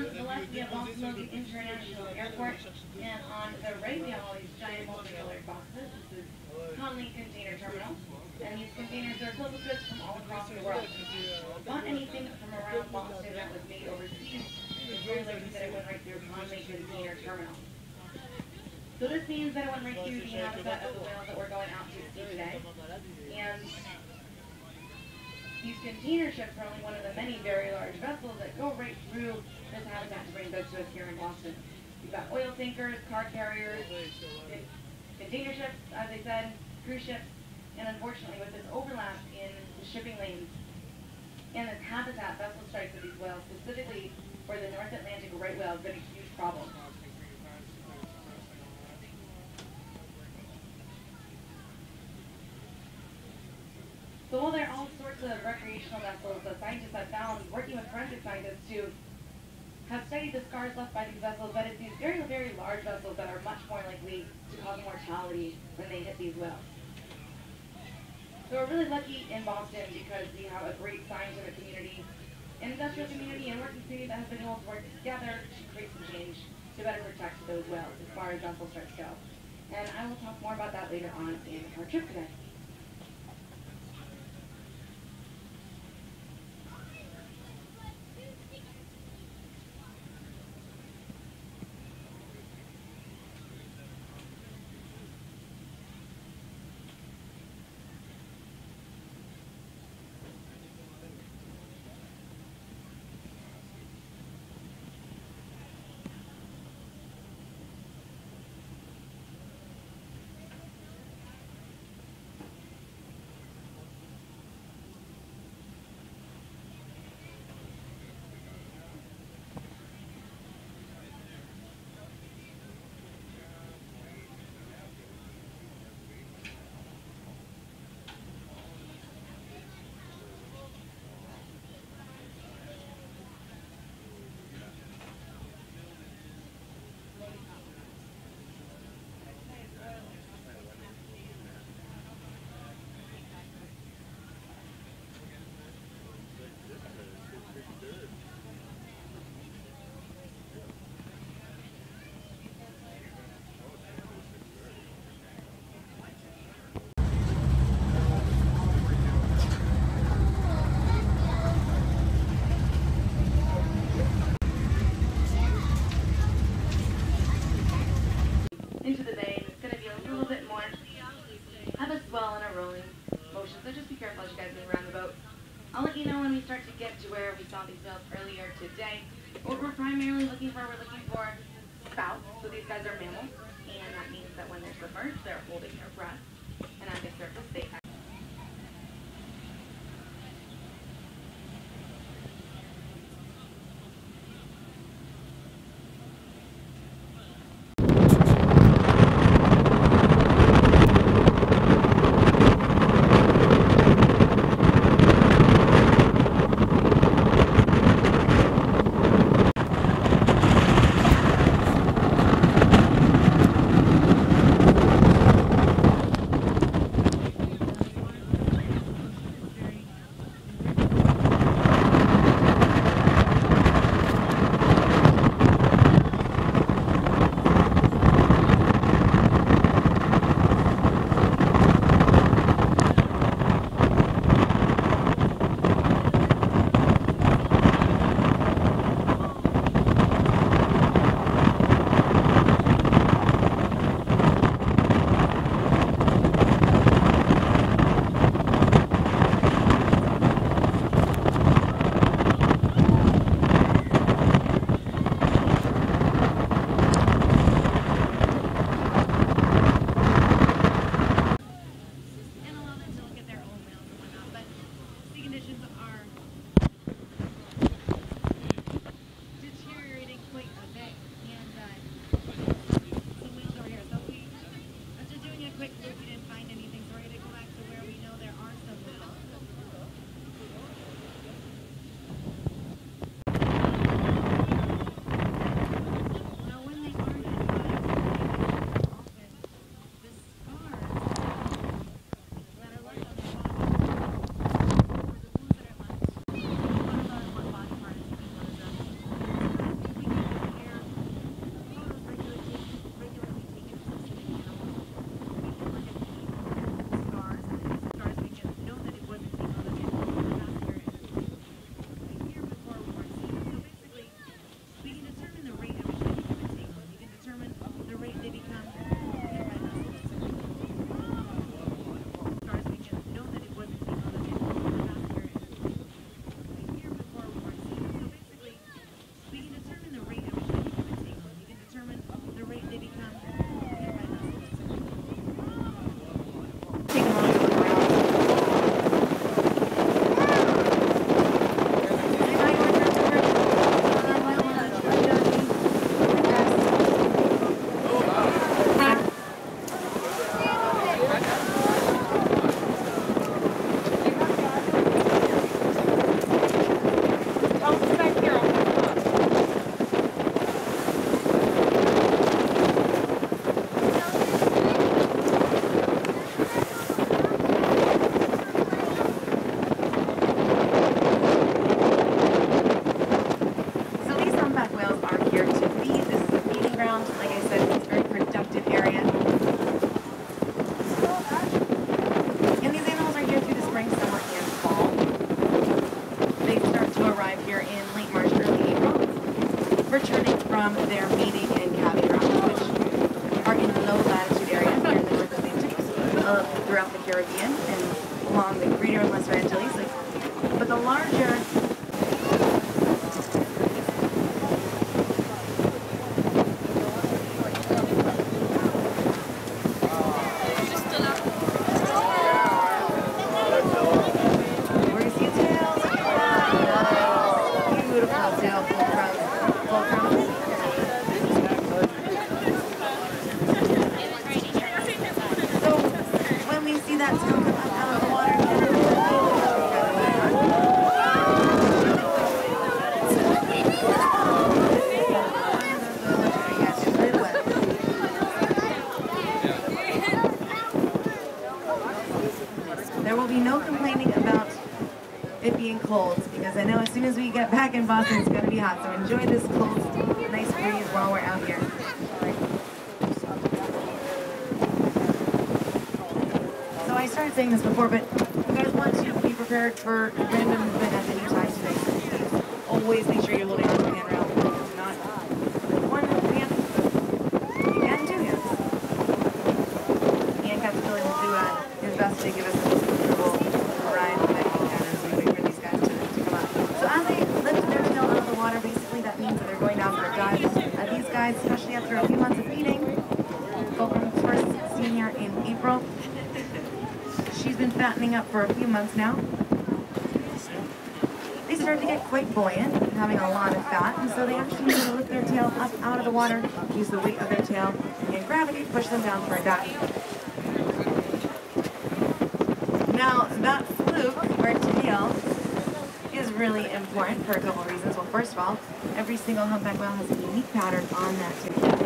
on the left, we have Boston Logan International Airport, and on the right, we have all these giant multicolored boxes. This is Conley Container Terminal, and these containers are filled with goods from all across the world. Not anything from around Boston that was made overseas. It's very likely that it went right through Conley Container Terminal. So this means that it went right through the habitat of the whales that we're going out to see today. And these container ships are only one of the many very large vessels that go right through this habitat to bring goods to us here in Boston. We've got oil tankers, car carriers, container ships, as I said, cruise ships, and unfortunately with this overlap in the shipping lanes and this habitat, vessel strikes of these whales, specifically for the North Atlantic right whale, has been a huge problem. So while there are all sorts of recreational vessels that scientists have found, working with forensic scientists to have studied the scars left by these vessels, but it's these very, very large vessels that are much more likely to cause mortality when they hit these whales. So we're really lucky in Boston because we have a great scientific community, industrial community, and working community that has been able to work together to create some change to better protect those whales as far as vessel strikes go. And I will talk more about that later on in our trip today. Into the bay, and it's going to be a little bit more of a swell and a rolling motion, so just be careful as you guys move around the boat. I'll let you know when we start to get to where we saw these whales earlier today. What we're primarily looking for spouts, so these guys are mammals, and that means that when they're submerged, they're holding their breath, and as they surface, they from their mating and calving grounds, which are in low latitude areas here in the North Atlantic, throughout the Caribbean and along the Greater and Lesser Antilles. But the larger cold, because I know as soon as we get back in Boston it's going to be hot, so enjoy this cold, nice breeze while we're out here. So I started saying this before, but you guys want to be prepared for random movement at any time today. Please always make sure you're holding on to the handrail. Do not one hand, you can two hands. And Captain Billy will do his best to give us a comfortable ride that he can as we wait for these guys to come up. So as they lift their tail out of the water, basically that means that they're going down for a dive. These guys, especially after a few months of feeding, Fulcrum's first seen here in April. She's been fattening up for a few months now. They start to get quite buoyant, having a lot of fat, and so they actually need to lift their tail up out of the water, use the weight of their tail, and gravity push them down for a dive. Now, that fluke, or tail, is really important for a couple reasons. Well, first of all, every single humpback whale has a unique pattern on that tail.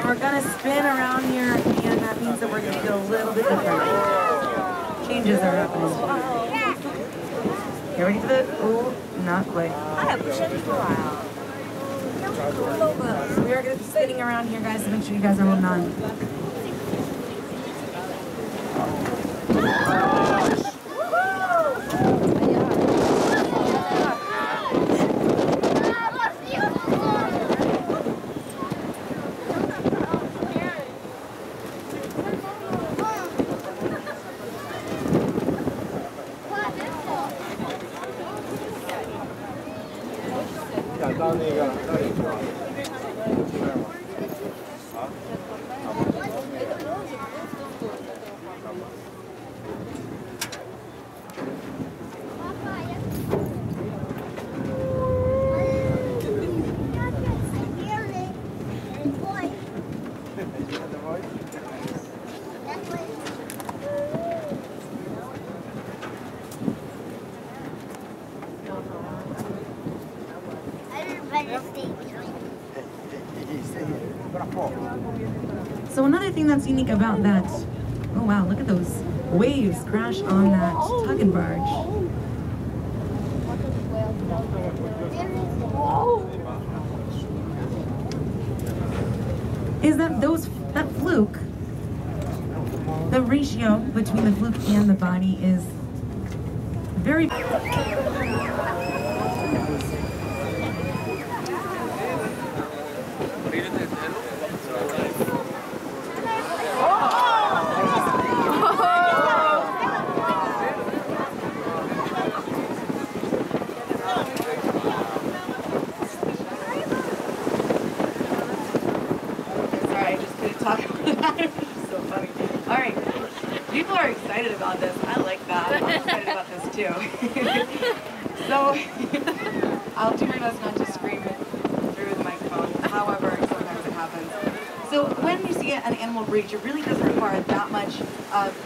We're going to spin around here, and that means that we're going to get a little bit different. Changes are happening. You ready for this? Oh, not quite. I have pushed for a while. So we are going to be spinning around here, guys, so make sure you guys are holding on. So another thing that's unique about that, oh wow, look at those waves crash on that tug and barge. Is that that fluke, the ratio between the fluke and the body is very... So funny. All right, people are excited about this. I like that. I'm excited about this too. So I'll do my best not to scream it through the microphone. However, sometimes it happens. So when you see an animal breach, it really doesn't require that much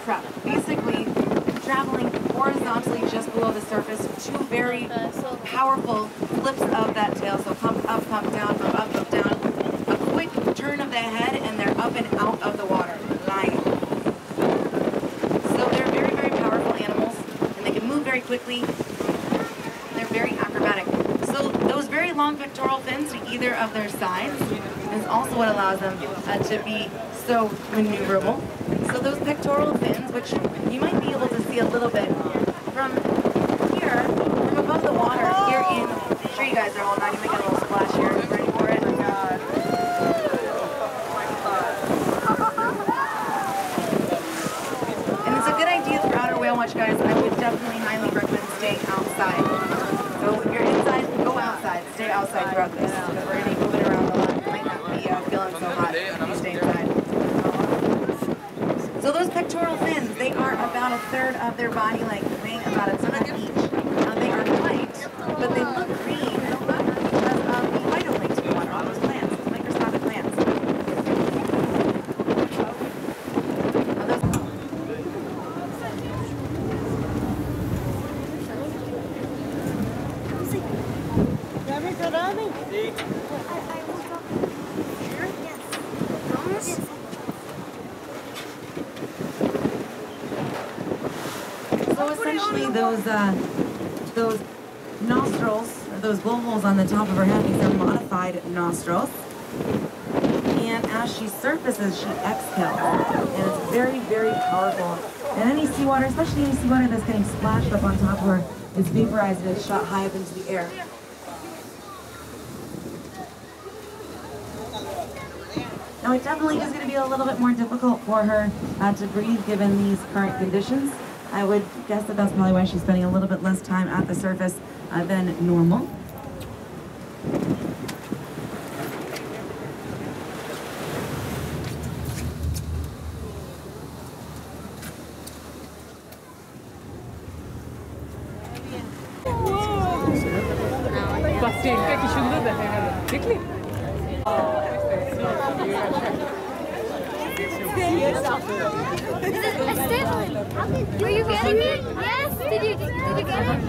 prep. Basically, traveling horizontally just below the surface, two very powerful flips of that tail. So pump up, pump down, pump up, pump down. A quick turn of the head and they're up and out of the water, lying. So they're very, very powerful. of their sides is also what allows them to be so maneuverable. So those pectoral fins, which you might be able to see a little bit from here, from above the water, here in, I'm sure you guys are all not even get a little splash here. Ready for it? Oh my God. And it's a good idea for outer whale watch, guys. I would definitely highly recommend staying outside. So if you're inside, go outside. Stay outside throughout this, because we're going to be moving around a lot. You might not be feeling so hot if you stay inside. So those pectoral fins, they are about a third of their body length, weighing about a ton each. Now they are white, but they look green because of the phytoplankton in the water, all those plants, those microscopic plants. So essentially those nostrils, or those blowholes on the top of her head, these are modified nostrils. And as she surfaces, she exhales. And it's very, very powerful. And any seawater, especially any seawater that's getting splashed up on top of her, is vaporized and it's shot high up into the air. Now it definitely is going to be a little bit more difficult for her to breathe given these current conditions. I would guess that that's probably why she's spending a little bit less time at the surface than normal. Were you getting it? Yes. Did you get it?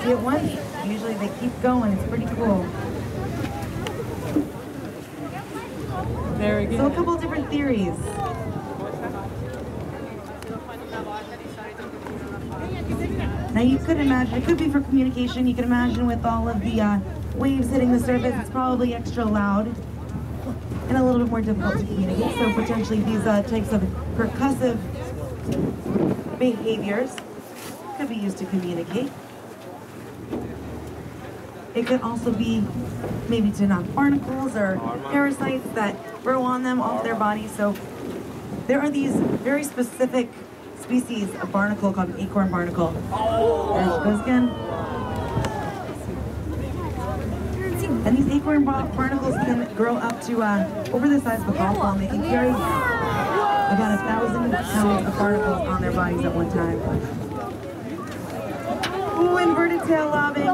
See it once, usually they keep going. It's pretty cool. So a couple of different theories. Now you could imagine, it could be for communication. You can imagine with all of the waves hitting the surface, it's probably extra loud and a little bit more difficult to communicate. So potentially these types of percussive behaviors could be used to communicate. It could also be maybe to knock barnacles or parasites that grow on them off their body. So there are these very specific species of barnacle called an acorn barnacle. There she goes again. And these acorn barnacles can grow up to over the size of a golf ball, and they can carry about 1,000 pounds of barnacles on their bodies at one time. Ooh, inverted tail lobbing.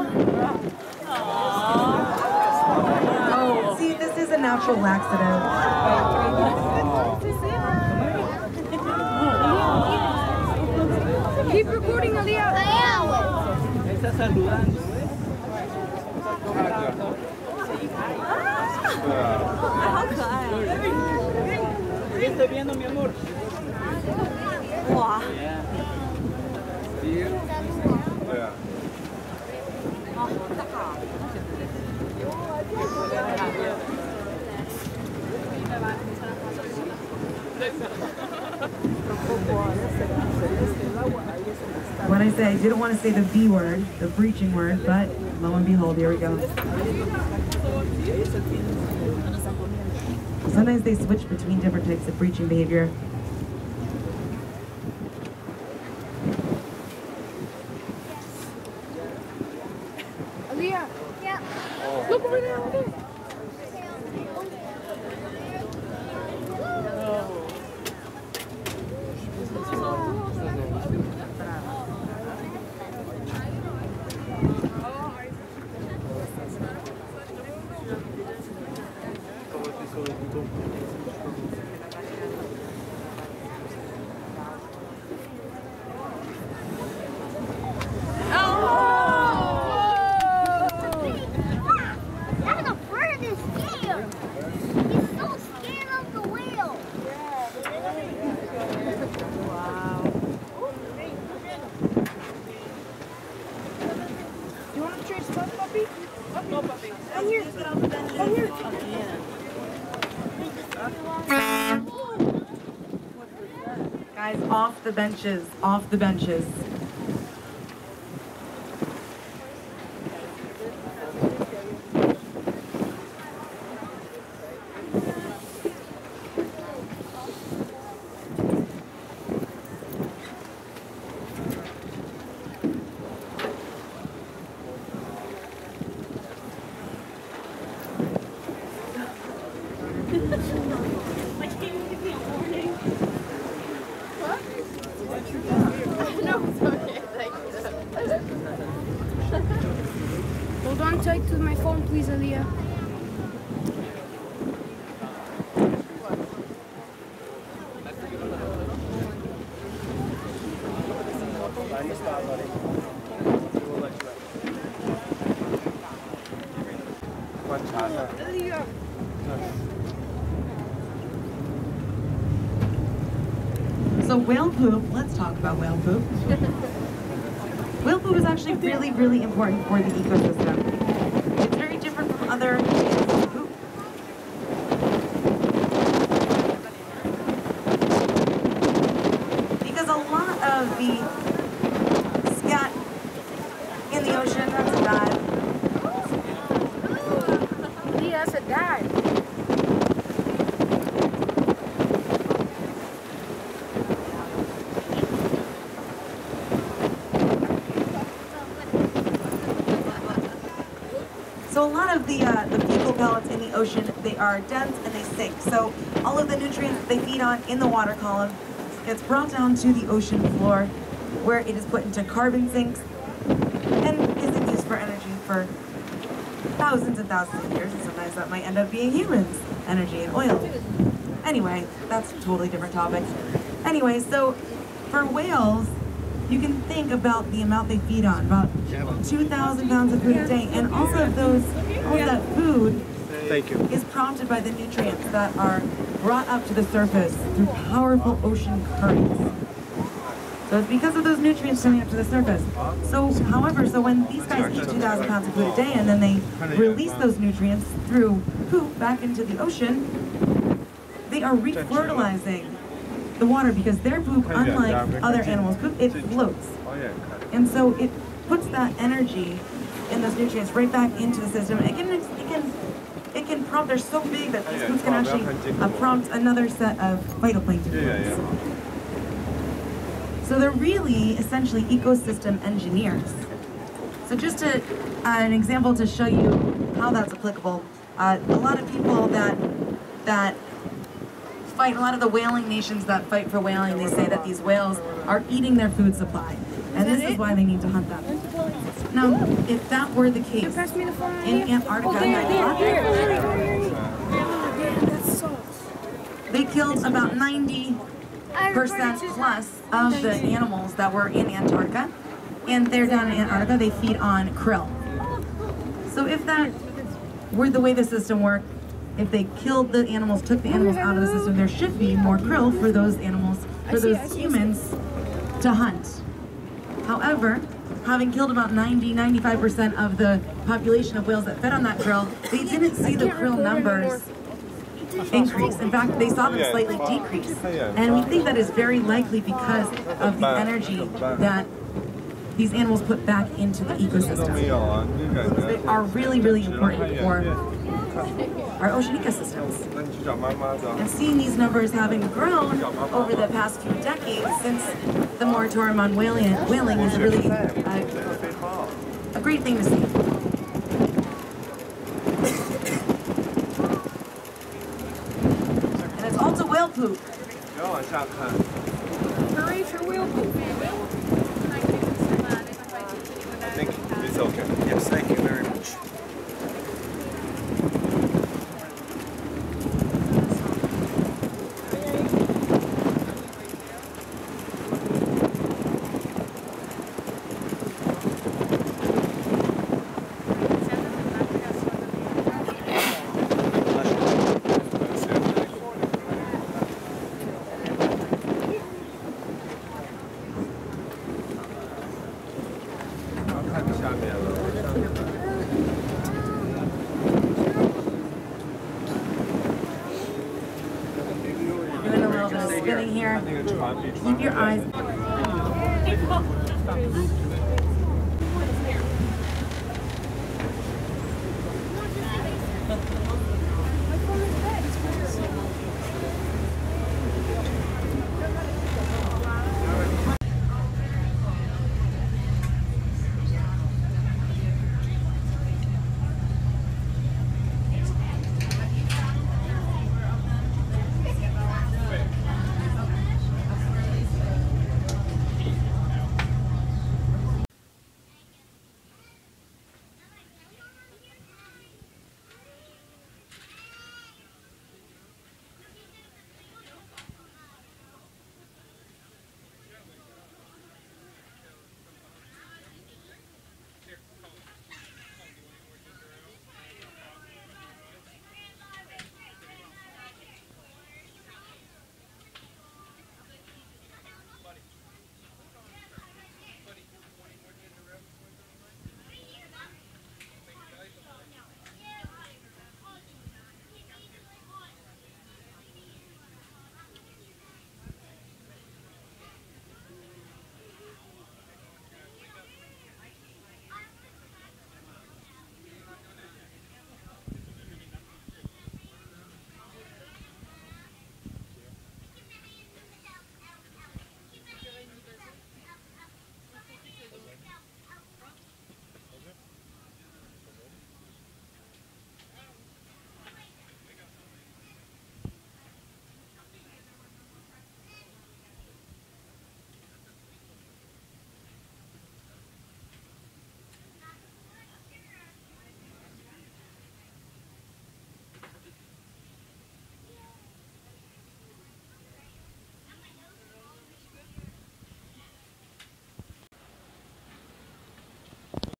Oh, see, this is a natural laxative. Keep recording, Aaliyah. I am. Está saludando. ¿Qué está viendo, mi amor? Wow. When I say I didn't want to say the B word, the breaching word, but lo and behold, here we go. Sometimes they switch between different types of breaching behavior. Aaliyah. Yeah. Look over there. nutrients, puppy? No, puppy. Come here. Come here. Guys, off the benches, off the benches. Hold on tight to my phone, please, Aaliyah. So whale poop, let's talk about whale poop. Whale poop is actually really, really important for the ecosystem. It's very different from other poop. Because a lot of the scat in the ocean, that's bad. Aaliyah, that's a dad. So a lot of the fecal pellets in the ocean, they are dense and they sink. So all of the nutrients that they feed on in the water column gets brought down to the ocean floor, where it is put into carbon sinks and isn't used for energy for thousands and thousands of years. And sometimes that might end up being humans' energy and oil. Anyway, that's a totally different topic. Anyway, so for whales, you can think about the amount they feed on, about 2,000 pounds of food a day, and also all of that food is prompted by the nutrients that are brought up to the surface through powerful ocean currents. So it's because of those nutrients coming up to the surface. So, however, when these guys eat 2,000 pounds of food a day and then they release those nutrients through poop back into the ocean, they are refertilizing the water, because their poop, unlike other animals' poop, it floats. And so it puts that energy and those nutrients right back into the system. It can prompt, they're so big that these poops can actually prompt another set of phytoplankton. So they're really essentially ecosystem engineers. So just an example to show you how that's applicable, a lot of people that fight, a lot of the whaling nations that fight for whaling, they say that these whales are eating their food supply, and this is why they need to hunt them. Now, if that were the case in Antarctica, they killed about 90% plus of the animals that were in Antarctica, and they're down in Antarctica, they feed on krill. So if that were the way the system worked, if they killed the animals, took the animals out of the system, there should be more krill for those animals, for those humans to hunt. However, having killed about 95% of the population of whales that fed on that krill, they didn't see the krill numbers increase. In fact, they saw them slightly decrease. And we think that is very likely because of the energy that these animals put back into the ecosystem. They are really, really important for our ocean ecosystems. And seeing these numbers having grown over the past few decades since the moratorium on whaling is really a great thing to see. And it's also whale poop. Hooray for whale poop. I think it's okay. Yes, thank you very much. Doing a little bit of spinning here. Keep your eyes.